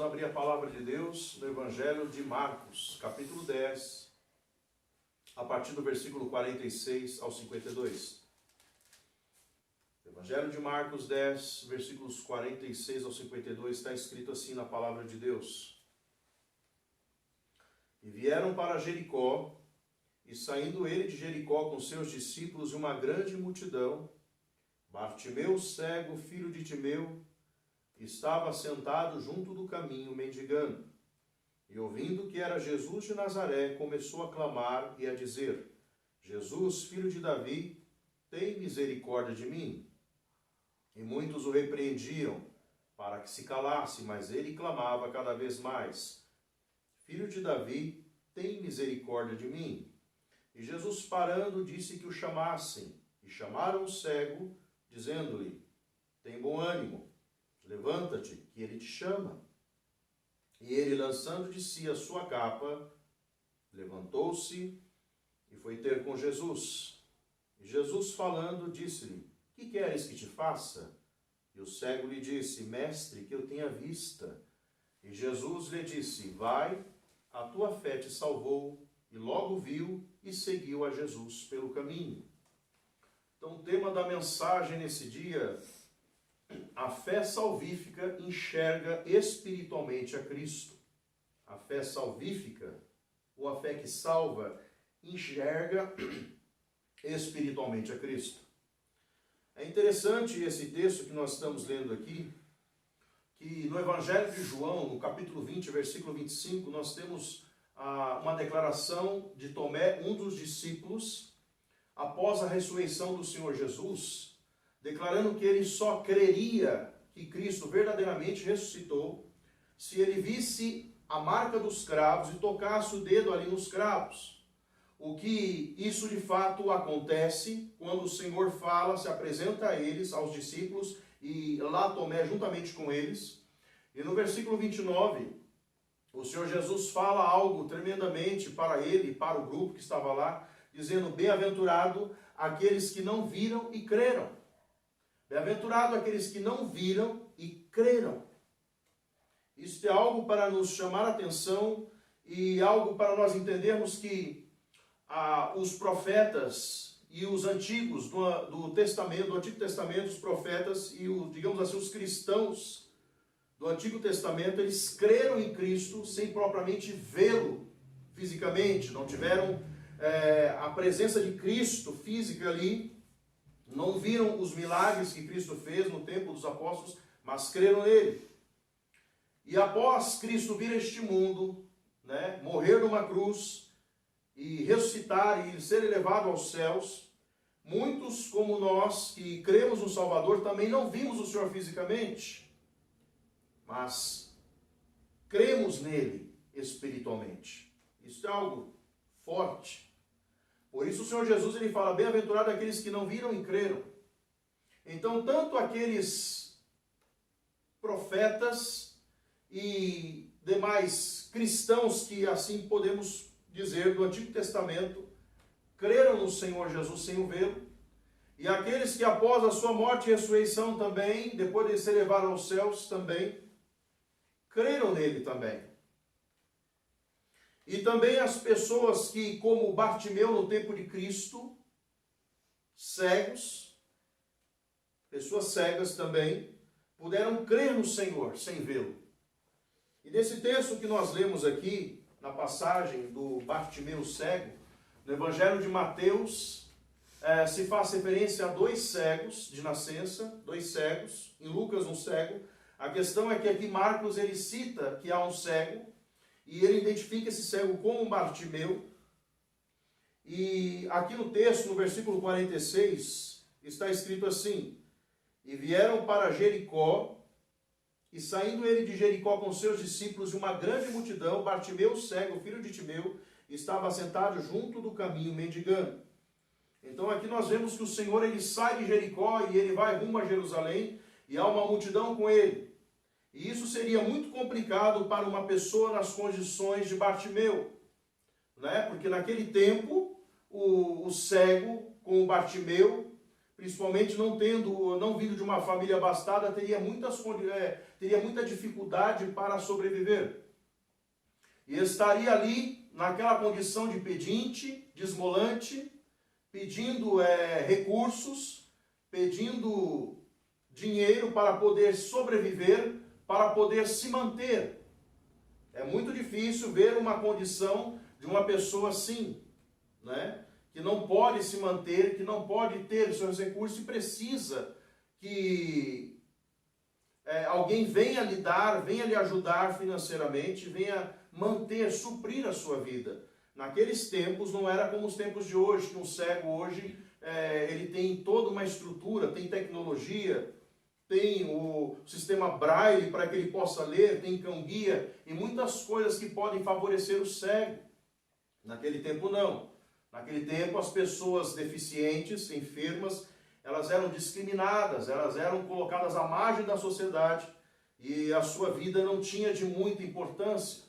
Vamos abrir a palavra de Deus no Evangelho de Marcos, capítulo 10, a partir do versículo 46 ao 52. Evangelho de Marcos 10, versículos 46 ao 52, está escrito assim na palavra de Deus. E vieram para Jericó, e saindo ele de Jericó com seus discípulos e uma grande multidão, Bartimeu, cego, filho de Timeu, estava sentado junto do caminho, mendigando. E ouvindo que era Jesus de Nazaré, começou a clamar e a dizer: Jesus, filho de Davi, tem misericórdia de mim. E muitos o repreendiam para que se calasse, mas ele clamava cada vez mais: Filho de Davi, tem misericórdia de mim. E Jesus, parando, disse que o chamassem. E chamaram o cego, dizendo-lhe: Tem bom ânimo, levanta-te, que ele te chama. E ele, lançando de si a sua capa, levantou-se e foi ter com Jesus. E Jesus, falando, disse-lhe: Que queres que te faça? E o cego lhe disse: Mestre, que eu tenha vista. E Jesus lhe disse: Vai, a tua fé te salvou. E logo viu e seguiu a Jesus pelo caminho. Então, o tema da mensagem nesse dia: a fé salvífica enxerga espiritualmente a Cristo. A fé salvífica, ou a fé que salva, enxerga espiritualmente a Cristo. É interessante esse texto que nós estamos lendo aqui, que no Evangelho de João, no capítulo 20, versículo 25, nós temos uma declaração de Tomé, um dos discípulos, após a ressurreição do Senhor Jesus, declarando que ele só creria que Cristo verdadeiramente ressuscitou se ele visse a marca dos cravos e tocasse o dedo ali nos cravos. O que isso de fato acontece quando o Senhor fala, se apresenta a eles, aos discípulos, e lá Tomé juntamente com eles. E no versículo 29, o Senhor Jesus fala algo tremendamente para ele e para o grupo que estava lá, dizendo: Bem-aventurado aqueles que não viram e creram. Bem-aventurado aqueles que não viram e creram. Isso é algo para nos chamar a atenção e algo para nós entendermos que os profetas e os antigos do Testamento, do Antigo Testamento, os profetas e digamos assim, os cristãos do Antigo Testamento, eles creram em Cristo sem propriamente vê-lo fisicamente, não tiveram a presença de Cristo física ali, não viram os milagres que Cristo fez no tempo dos apóstolos, mas creram nele. E após Cristo vir a este mundo, morrer numa cruz e ressuscitar e ser elevado aos céus, muitos como nós que cremos no Salvador também não vimos o Senhor fisicamente, mas cremos nele espiritualmente. Isso é algo forte. Por isso o Senhor Jesus ele fala: Bem-aventurado aqueles que não viram e creram. Então, tanto aqueles profetas e demais cristãos que assim podemos dizer do Antigo Testamento creram no Senhor Jesus sem o vê-lo, e aqueles que após a sua morte e ressurreição também, depois de ser levado aos céus também, creram nele também. E também as pessoas que, como Bartimeu no tempo de Cristo, cegos, pessoas cegas também, puderam crer no Senhor sem vê-lo. E nesse texto que nós lemos aqui, na passagem do Bartimeu cego, no Evangelho de Mateus, se faz referência a dois cegos de nascença, dois cegos, em Lucas um cego. A questão é que aqui Marcos ele cita que há um cego, e ele identifica esse cego como Bartimeu. E aqui no texto, no versículo 46, está escrito assim: E vieram para Jericó, e saindo ele de Jericó com seus discípulos e uma grande multidão, Bartimeu cego, filho de Timeu, estava sentado junto do caminho, mendigando. Então aqui nós vemos que o Senhor ele sai de Jericó e ele vai rumo a Jerusalém, e há uma multidão com ele. E isso seria muito complicado para uma pessoa nas condições de Bartimeu, porque naquele tempo o cego com o Bartimeu principalmente não vindo de uma família abastada, teria muita dificuldade para sobreviver. E estaria ali naquela condição de pedinte, de esmolante, pedindo recursos, pedindo dinheiro para poder sobreviver, para poder se manter. É muito difícil ver uma condição de uma pessoa assim, né? Que não pode se manter, que não pode ter seus recursos e precisa que alguém venha lhe dar, venha lhe ajudar financeiramente, venha manter, suprir a sua vida. Naqueles tempos não era como os tempos de hoje, que um cego hoje ele tem toda uma estrutura, tem tecnologia, tem o sistema Braille para que ele possa ler, tem cão-guia e muitas coisas que podem favorecer o cego. Naquele tempo não. Naquele tempo as pessoas deficientes, enfermas, elas eram discriminadas, elas eram colocadas à margem da sociedade e a sua vida não tinha de muita importância.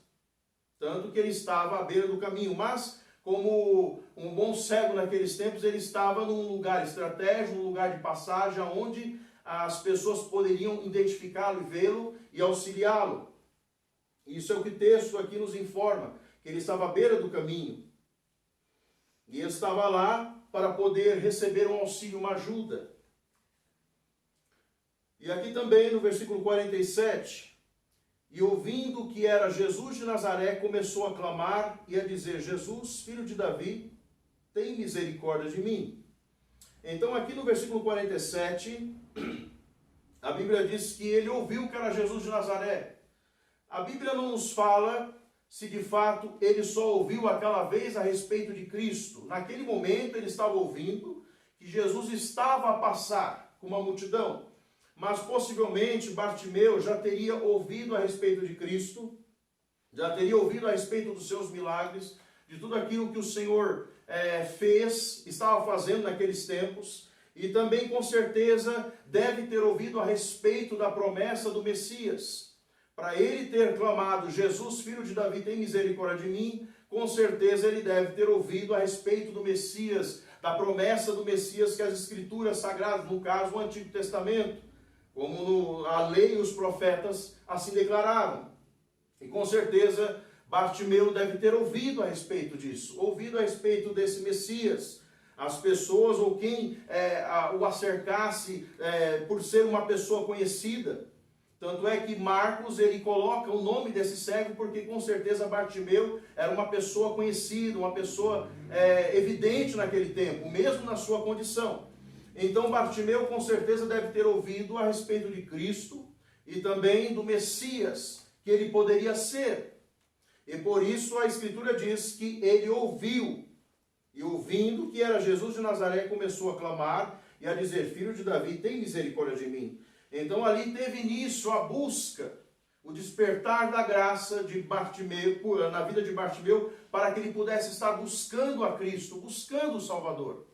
Tanto que ele estava à beira do caminho, mas como um bom cego naqueles tempos, ele estava num lugar estratégico, num lugar de passagem, onde as pessoas poderiam identificá-lo e vê-lo e auxiliá-lo. Isso é o que o texto aqui nos informa, que ele estava à beira do caminho. E ele estava lá para poder receber um auxílio, uma ajuda. E aqui também no versículo 47, e ouvindo que era Jesus de Nazaré, começou a clamar e a dizer: Jesus, filho de Davi, tem misericórdia de mim. Então aqui no versículo 47, a Bíblia diz que ele ouviu que era Jesus de Nazaré. A Bíblia não nos fala se de fato ele só ouviu aquela vez a respeito de Cristo. Naquele momento ele estava ouvindo que Jesus estava a passar com uma multidão. Mas possivelmente Bartimeu já teria ouvido a respeito de Cristo, já teria ouvido a respeito dos seus milagres, de tudo aquilo que o Senhor estava fazendo naqueles tempos. E também com certeza deve ter ouvido a respeito da promessa do Messias. Para ele ter clamado: Jesus, filho de Davi, tem misericórdia de mim, com certeza ele deve ter ouvido a respeito do Messias, da promessa do Messias que as Escrituras Sagradas, no caso o Antigo Testamento, como a lei e os profetas assim declararam. E com certeza Bartimeu deve ter ouvido a respeito disso, ouvido a respeito desse Messias. As pessoas ou quem o acercasse por ser uma pessoa conhecida. Tanto é que Marcos, ele coloca o nome desse cego porque com certeza Bartimeu era uma pessoa conhecida, uma pessoa evidente naquele tempo, mesmo na sua condição. Então Bartimeu com certeza deve ter ouvido a respeito de Cristo e também do Messias, que ele poderia ser. E por isso a Escritura diz que ele ouviu, e ouvindo que era Jesus de Nazaré, começou a clamar e a dizer: Filho de Davi, tem misericórdia de mim. Então ali teve início a busca, o despertar da graça de Bartimeu, na vida de Bartimeu, para que ele pudesse estar buscando a Cristo, buscando o Salvador.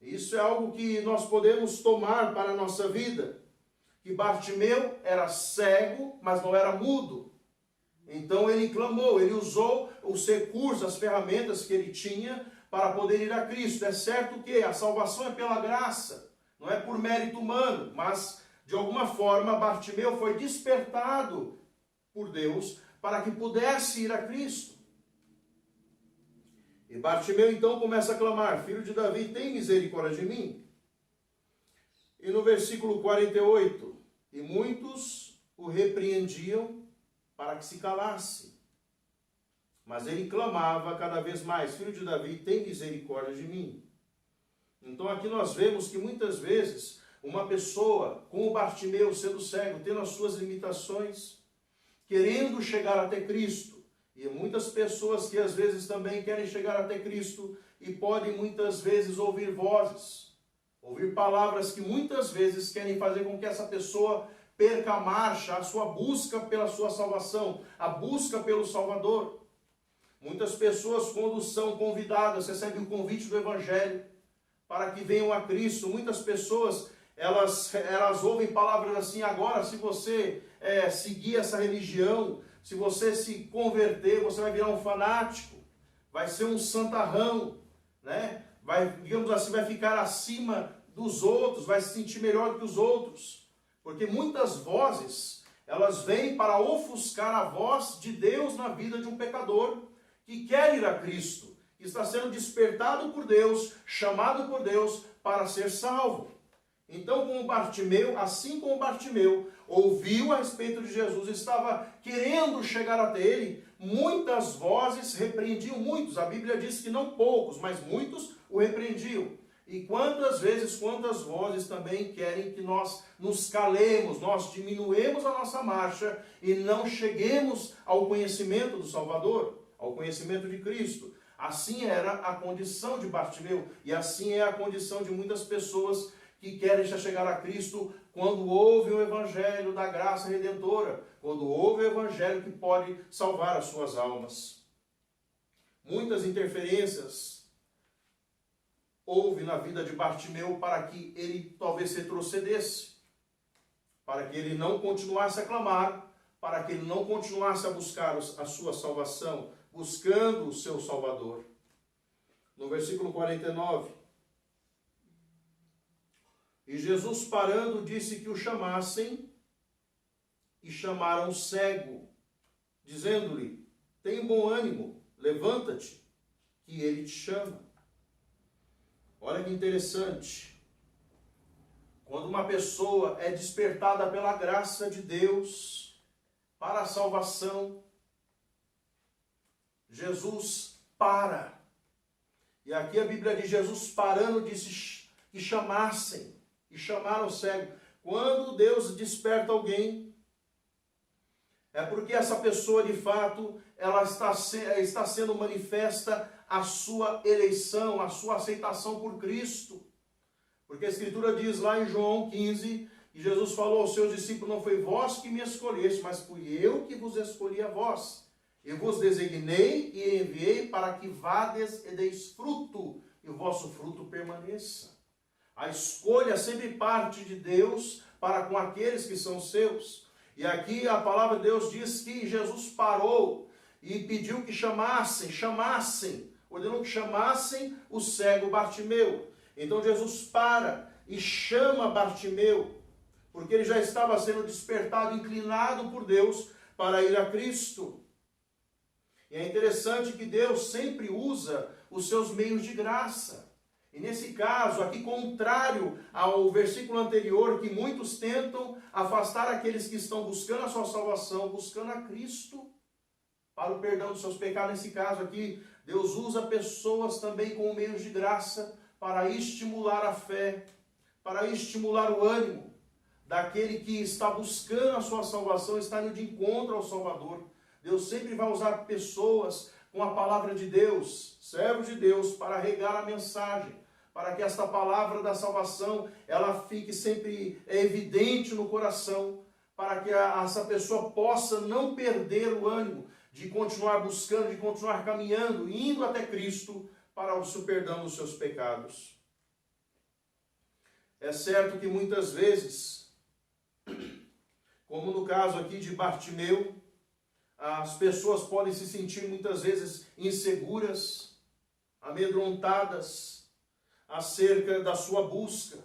Isso é algo que nós podemos tomar para a nossa vida, que Bartimeu era cego, mas não era mudo. Então ele clamou, ele usou os recursos, as ferramentas que ele tinha para poder ir a Cristo. É certo que a salvação é pela graça, não é por mérito humano, mas de alguma forma Bartimeu foi despertado por Deus para que pudesse ir a Cristo. E Bartimeu então começa a clamar: Filho de Davi, tem misericórdia de mim. E no versículo 48, e muitos o repreendiam para que se calasse. Mas ele clamava cada vez mais: Filho de Davi, tem misericórdia de mim. Então aqui nós vemos que muitas vezes uma pessoa, como Bartimeu, sendo cego, tendo as suas limitações, querendo chegar até Cristo, e muitas pessoas que às vezes também querem chegar até Cristo e podem muitas vezes ouvir vozes, ouvir palavras que muitas vezes querem fazer com que essa pessoa perca a marcha, a sua busca pela sua salvação, a busca pelo Salvador. Muitas pessoas, quando são convidadas, recebem o convite do Evangelho para que venham a Cristo. Muitas pessoas, elas ouvem palavras assim: agora, se você seguir essa religião, se você se converter, você vai virar um fanático, vai ser um santarrão, né? Digamos assim, vai ficar acima dos outros, vai se sentir melhor do que os outros. Porque muitas vozes, elas vêm para ofuscar a voz de Deus na vida de um pecador que quer ir a Cristo, que está sendo despertado por Deus, chamado por Deus para ser salvo. Então, como Bartimeu, assim como Bartimeu ouviu a respeito de Jesus, estava querendo chegar até ele, muitas vozes repreendiam muitos. A Bíblia diz que não poucos, mas muitos o repreendiam. E quantas vozes também querem que nós nos calemos, nós diminuemos a nossa marcha e não cheguemos ao conhecimento do Salvador, ao conhecimento de Cristo. Assim era a condição de Bartimeu e assim é a condição de muitas pessoas que querem já chegar a Cristo quando ouve o Evangelho da graça redentora, quando ouve o Evangelho que pode salvar as suas almas. Muitas interferências houve na vida de Bartimeu para que ele talvez retrocedesse, para que ele não continuasse a clamar, para que ele não continuasse a buscar a sua salvação, buscando o seu Salvador. No versículo 49, e Jesus parando disse que o chamassem, e chamaram o cego, dizendo-lhe, tem bom ânimo, levanta-te, que ele te chama. Olha que interessante. Quando uma pessoa é despertada pela graça de Deus para a salvação, Jesus para. E aqui a Bíblia diz, Jesus parando disse que chamassem. E chamaram o cego. Quando Deus desperta alguém, é porque essa pessoa de fato, ela está sendo manifesta a sua eleição, a sua aceitação por Cristo. Porque a Escritura diz lá em João 15, que Jesus falou aos seus discípulos, não foi vós que me escolheste, mas fui eu que vos escolhi a vós. Eu vos designei e enviei para que vades e deis fruto, e o vosso fruto permaneça. A escolha sempre parte de Deus para com aqueles que são seus. E aqui a palavra de Deus diz que Jesus parou e pediu que chamassem, ordenou que chamassem o cego Bartimeu. Então Jesus para e chama Bartimeu, porque ele já estava sendo despertado, inclinado por Deus para ir a Cristo. E é interessante que Deus sempre usa os seus meios de graça. E nesse caso, aqui contrário ao versículo anterior, que muitos tentam afastar aqueles que estão buscando a sua salvação, buscando a Cristo para o perdão dos seus pecados. Nesse caso aqui, Deus usa pessoas também com meios de graça para estimular a fé, para estimular o ânimo daquele que está buscando a sua salvação, está indo de encontro ao Salvador. Deus sempre vai usar pessoas com a palavra de Deus, servos de Deus, para regar a mensagem, para que esta palavra da salvação, ela fique sempre evidente no coração, para que essa pessoa possa não perder o ânimo de continuar buscando, de continuar caminhando, indo até Cristo para o perdão dos seus pecados. É certo que muitas vezes, como no caso aqui de Bartimeu, as pessoas podem se sentir muitas vezes inseguras, amedrontadas acerca da sua busca.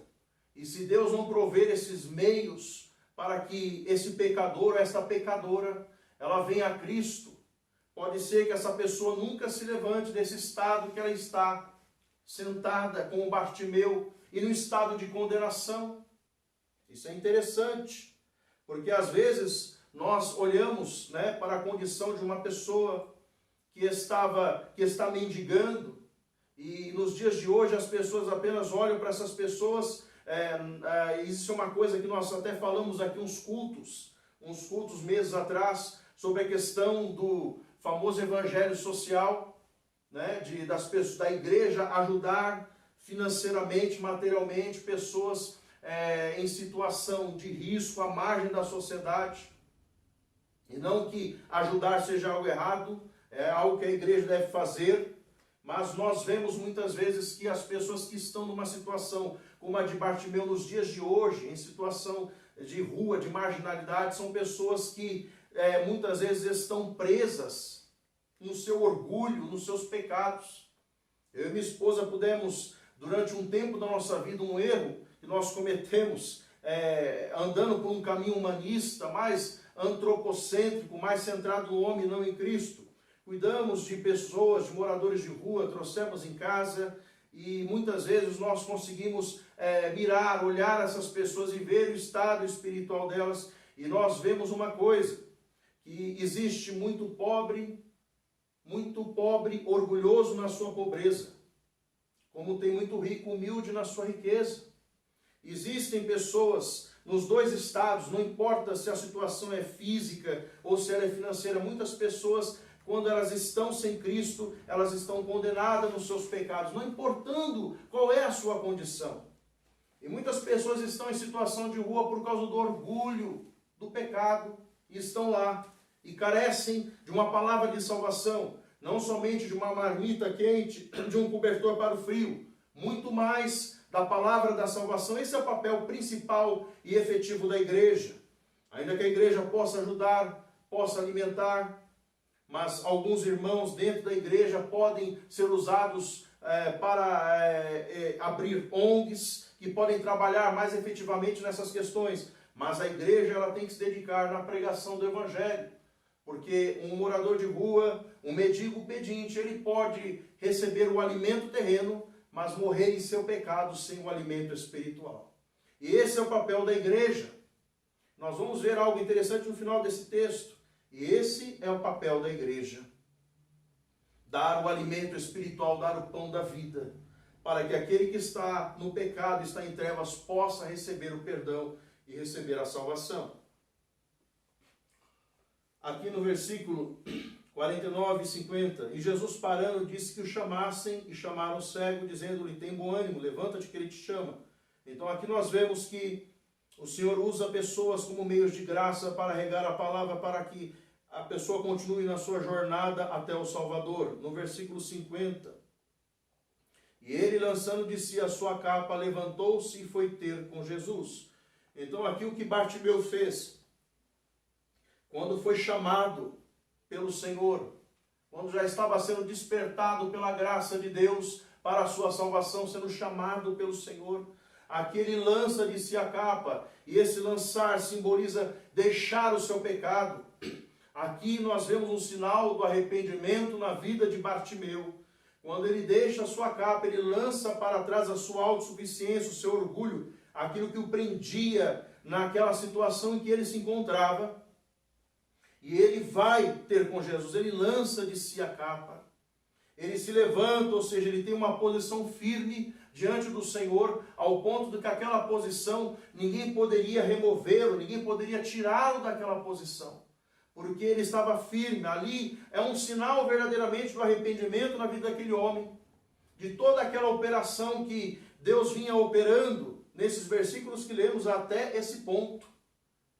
E se Deus não prover esses meios para que esse pecador, esta pecadora, ela venha a Cristo, pode ser que essa pessoa nunca se levante desse estado que ela está sentada com o Bartimeu e no estado de condenação. Isso é interessante, porque às vezes nós olhamos, para a condição de uma pessoa que está mendigando, e nos dias de hoje as pessoas apenas olham para essas pessoas. Isso é uma coisa que nós até falamos aqui uns cultos meses atrás, sobre a questão do famoso evangelho social, das pessoas da igreja ajudar financeiramente, materialmente, pessoas em situação de risco, à margem da sociedade. E não que ajudar seja algo errado, é algo que a igreja deve fazer, mas nós vemos muitas vezes que as pessoas que estão numa situação como a de Bartimeu nos dias de hoje, em situação de rua, de marginalidade, são pessoas que muitas vezes estão presas no seu orgulho, nos seus pecados. Eu e minha esposa pudemos durante um tempo da nossa vida, um erro que nós cometemos, andando por um caminho humanista, mais antropocêntrico, mais centrado no homem e não em Cristo. Cuidamos de pessoas, de moradores de rua, trouxemos em casa e muitas vezes nós conseguimos mirar, olhar essas pessoas e ver o estado espiritual delas, e nós vemos uma coisa, que existe muito pobre orgulhoso na sua pobreza, como tem muito rico humilde na sua riqueza. Existem pessoas nos dois estados, não importa se a situação é física ou se ela é financeira, muitas pessoas, quando elas estão sem Cristo, elas estão condenadas nos seus pecados, não importando qual é a sua condição. E muitas pessoas estão em situação de rua por causa do orgulho, do pecado, e estão lá, e carecem de uma palavra de salvação, não somente de uma marmita quente, de um cobertor para o frio, muito mais da palavra da salvação. Esse é o papel principal e efetivo da igreja. Ainda que a igreja possa ajudar, possa alimentar, mas alguns irmãos dentro da igreja podem ser usados para abrir ONGs, que podem trabalhar mais efetivamente nessas questões. Mas a igreja ela tem que se dedicar na pregação do evangelho. Porque um morador de rua, um mendigo pedinte, ele pode receber o alimento terreno, mas morrer em seu pecado sem o alimento espiritual. E esse é o papel da igreja. Nós vamos ver algo interessante no final desse texto. E esse é o papel da igreja. Dar o alimento espiritual, dar o pão da vida, para que aquele que está no pecado, está em trevas, possa receber o perdão e receber a salvação. Aqui no versículo 49 e 50, e Jesus parando disse que o chamassem, e chamaram o cego, dizendo-lhe, tem bom ânimo, levanta-te que ele te chama. Então aqui nós vemos que o Senhor usa pessoas como meios de graça para regar a palavra, para que a pessoa continue na sua jornada até o Salvador. No versículo 50, e ele, lançando de si a sua capa, levantou-se e foi ter com Jesus. Então aqui o que Bartimeu fez, quando foi chamado pelo Senhor, quando já estava sendo despertado pela graça de Deus para a sua salvação, sendo chamado pelo Senhor, aqui ele lança de si a capa, e esse lançar simboliza deixar o seu pecado. Aqui nós vemos um sinal do arrependimento na vida de Bartimeu. Quando ele deixa a sua capa, ele lança para trás a sua autossuficiência, o seu orgulho, aquilo que o prendia naquela situação em que ele se encontrava. E ele vai ter com Jesus, ele lança de si a capa, ele se levanta, ou seja, ele tem uma posição firme diante do Senhor, ao ponto de que aquela posição, ninguém poderia removê-lo, ninguém poderia tirá-lo daquela posição, porque ele estava firme. Ali é um sinal verdadeiramente do arrependimento na vida daquele homem, de toda aquela operação que Deus vinha operando, nesses versículos que lemos até esse ponto.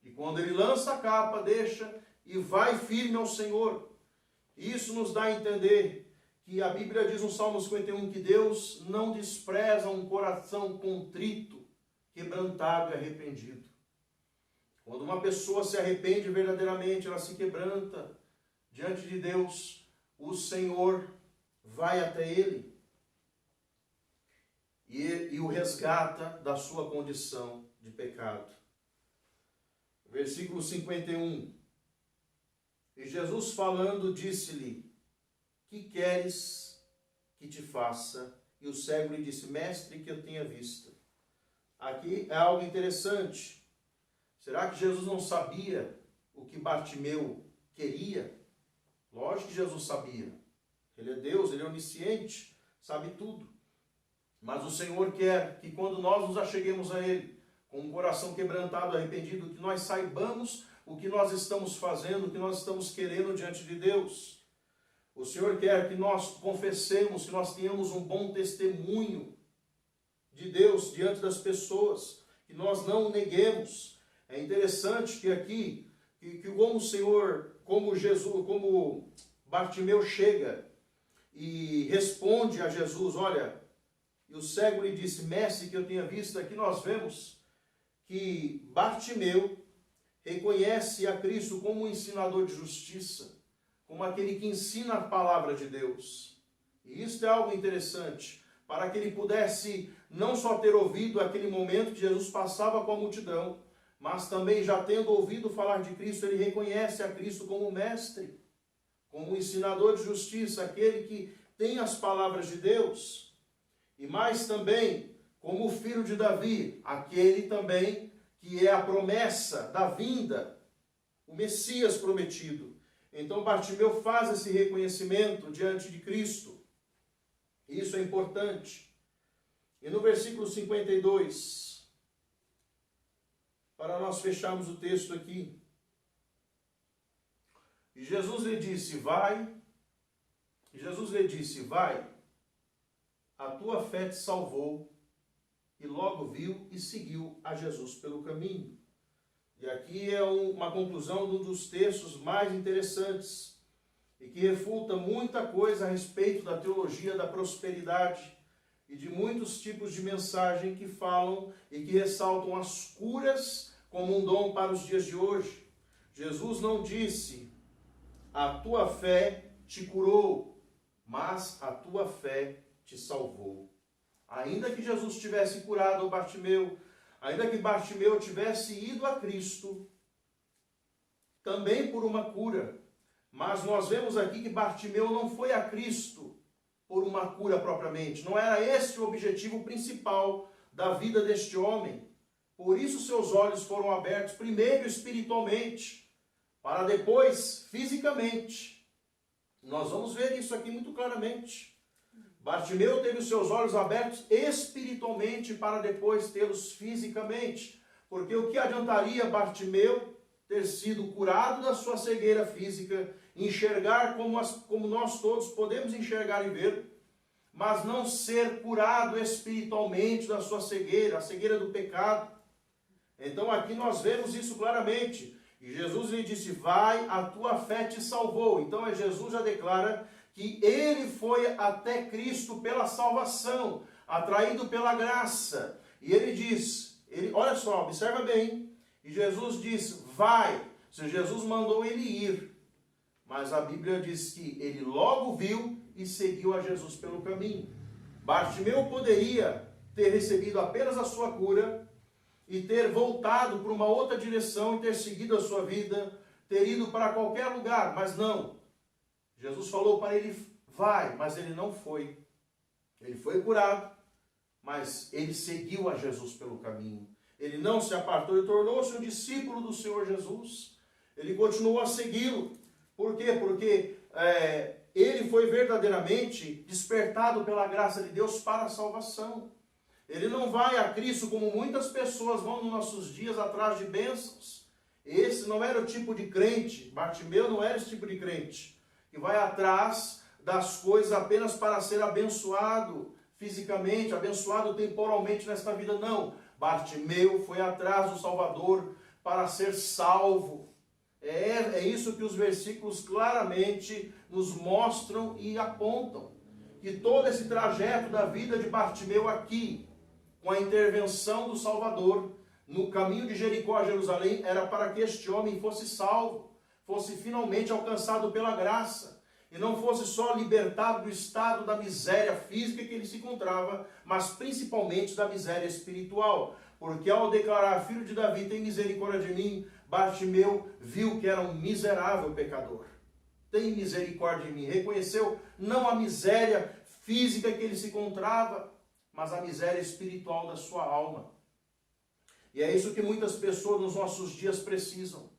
E quando ele lança a capa, deixa e vai firme ao Senhor. Isso nos dá a entender que a Bíblia diz no Salmo 51 que Deus não despreza um coração contrito, quebrantado e arrependido. Quando uma pessoa se arrepende verdadeiramente, ela se quebranta diante de Deus, o Senhor vai até ele e o resgata da sua condição de pecado. Versículo 51. E Jesus falando, disse-lhe, que queres que te faça? E o cego lhe disse, mestre, que eu tenha vista. Aqui é algo interessante. Será que Jesus não sabia o que Bartimeu queria? Lógico que Jesus sabia. Ele é Deus, ele é onisciente, sabe tudo. Mas o Senhor quer que quando nós nos acheguemos a Ele, com um coração quebrantado, arrependido, que nós saibamos o que nós estamos fazendo, o que nós estamos querendo diante de Deus. O Senhor quer que nós confessemos, que nós tenhamos um bom testemunho de Deus diante das pessoas, que nós não o neguemos. É interessante que aqui, que como o Senhor, como Jesus, como Bartimeu chega e responde a Jesus, olha, e o cego lhe disse, mestre, que eu tenha visto. Aqui nós vemos que Bartimeu reconhece a Cristo como um ensinador de justiça, como aquele que ensina a palavra de Deus. E isso é algo interessante. para que ele pudesse não só ter ouvido aquele momento que Jesus passava com a multidão, mas também já tendo ouvido falar de Cristo, ele reconhece a Cristo como mestre, como ensinador de justiça, aquele que tem as palavras de Deus, e mais também como o filho de Davi, aquele também que é a promessa da vinda, o Messias prometido. Então Bartimeu faz esse reconhecimento diante de Cristo. Isso é importante. E no versículo 52, para nós fecharmos o texto aqui, e Jesus lhe disse, vai, a tua fé te salvou. E logo viu e seguiu a Jesus pelo caminho. E aqui é uma conclusão de um dos textos mais interessantes e que refuta muita coisa a respeito da teologia da prosperidade e de muitos tipos de mensagem que falam e que ressaltam as curas como um dom para os dias de hoje. Jesus não disse, a tua fé te curou, mas a tua fé te salvou. Ainda que Jesus tivesse curado o Bartimeu, ainda que Bartimeu tivesse ido a Cristo, também por uma cura, mas nós vemos aqui que Bartimeu não foi a Cristo por uma cura propriamente, não era esse o objetivo principal da vida deste homem. Por isso seus olhos foram abertos, primeiro espiritualmente, para depois fisicamente. Nós vamos ver isso aqui muito claramente. Bartimeu teve os seus olhos abertos espiritualmente para depois tê-los fisicamente. Porque o que adiantaria Bartimeu ter sido curado da sua cegueira física, enxergar como nós todos podemos enxergar e ver, mas não ser curado espiritualmente da sua cegueira, a cegueira do pecado? Então aqui nós vemos isso claramente. E Jesus lhe disse, vai, a tua fé te salvou. Então Jesus já declara que ele foi até Cristo pela salvação, atraído pela graça. E ele diz, olha só, observa bem, e Jesus diz, vai. Se Jesus mandou ele ir, mas a Bíblia diz que ele logo viu e seguiu a Jesus pelo caminho. Bartimeu poderia ter recebido apenas a sua cura e ter voltado para uma outra direção e ter seguido a sua vida, ter ido para qualquer lugar, mas não. Jesus falou para ele, vai, mas ele não foi. Ele foi curado, mas ele seguiu a Jesus pelo caminho. Ele não se apartou e tornou-se um discípulo do Senhor Jesus. Ele continuou a segui-lo. Por quê? Porque ele foi verdadeiramente despertado pela graça de Deus para a salvação. Ele não vai a Cristo como muitas pessoas vão nos nossos dias atrás de bênçãos. Esse não era o tipo de crente, Bartimeu não era esse tipo de crente, que vai atrás das coisas apenas para ser abençoado fisicamente, abençoado temporalmente nesta vida. Não, Bartimeu foi atrás do Salvador para ser salvo. É isso que os versículos claramente nos mostram e apontam. Que todo esse trajeto da vida de Bartimeu aqui, com a intervenção do Salvador, no caminho de Jericó a Jerusalém, era para que este homem fosse salvo, fosse finalmente alcançado pela graça, e não fosse só libertado do estado da miséria física que ele se encontrava, mas principalmente da miséria espiritual. Porque ao declarar, filho de Davi, tem misericórdia de mim, Bartimeu viu que era um miserável pecador. Tem misericórdia de mim. Reconheceu não a miséria física que ele se encontrava, mas a miséria espiritual da sua alma. E é isso que muitas pessoas nos nossos dias precisam.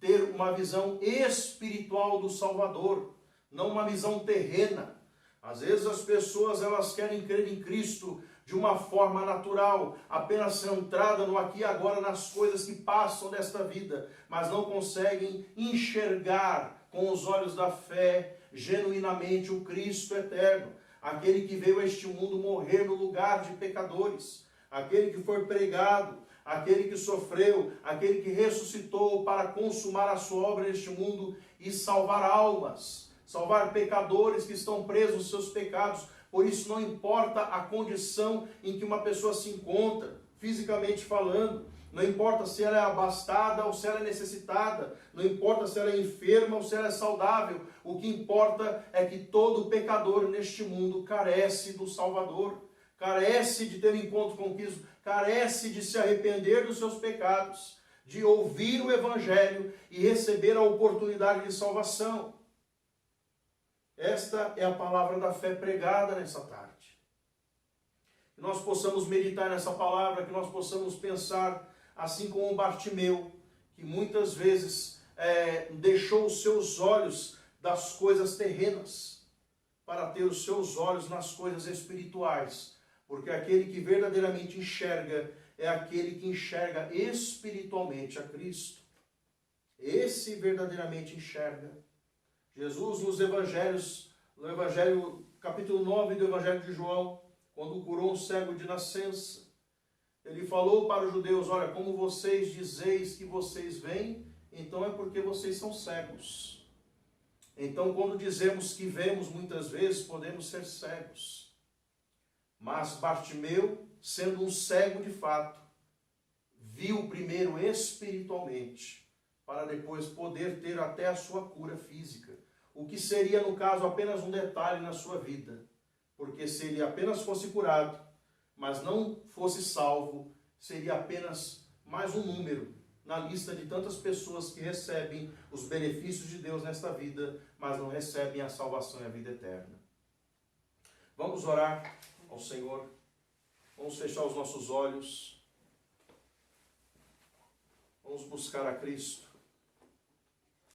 Ter uma visão espiritual do Salvador, não uma visão terrena. Às vezes as pessoas elas querem crer em Cristo de uma forma natural, apenas centrada no aqui e agora, nas coisas que passam desta vida, mas não conseguem enxergar com os olhos da fé genuinamente o Cristo eterno, aquele que veio a este mundo morrer no lugar de pecadores, aquele que foi pregado, aquele que sofreu, aquele que ressuscitou para consumar a sua obra neste mundo e salvar almas, salvar pecadores que estão presos nos seus pecados. Por isso não importa a condição em que uma pessoa se encontra, fisicamente falando, não importa se ela é abastada ou se ela é necessitada, não importa se ela é enferma ou se ela é saudável, o que importa é que todo pecador neste mundo carece do Salvador. carece de ter um encontro com Cristo, carece de se arrepender dos seus pecados, de ouvir o Evangelho e receber a oportunidade de salvação. Esta é a palavra da fé pregada nessa tarde. Que nós possamos meditar nessa palavra, que nós possamos pensar, assim como Bartimeu, que muitas vezes deixou os seus olhos das coisas terrenas para ter os seus olhos nas coisas espirituais. Porque aquele que verdadeiramente enxerga é aquele que enxerga espiritualmente a Cristo. Esse verdadeiramente enxerga. Jesus nos evangelhos, no evangelho, capítulo 9 do evangelho de João, quando curou um cego de nascença, ele falou para os judeus: olha, como vocês dizeis que vocês veem, então é porque vocês são cegos. Então, quando dizemos que vemos, muitas vezes podemos ser cegos. Mas Bartimeu, sendo um cego de fato, viu primeiro espiritualmente, para depois poder ter até a sua cura física. O que seria, no caso, apenas um detalhe na sua vida. Porque se ele apenas fosse curado, mas não fosse salvo, seria apenas mais um número na lista de tantas pessoas que recebem os benefícios de Deus nesta vida, mas não recebem a salvação e a vida eterna. Vamos orar ao Senhor. Vamos fechar os nossos olhos. Vamos buscar a Cristo.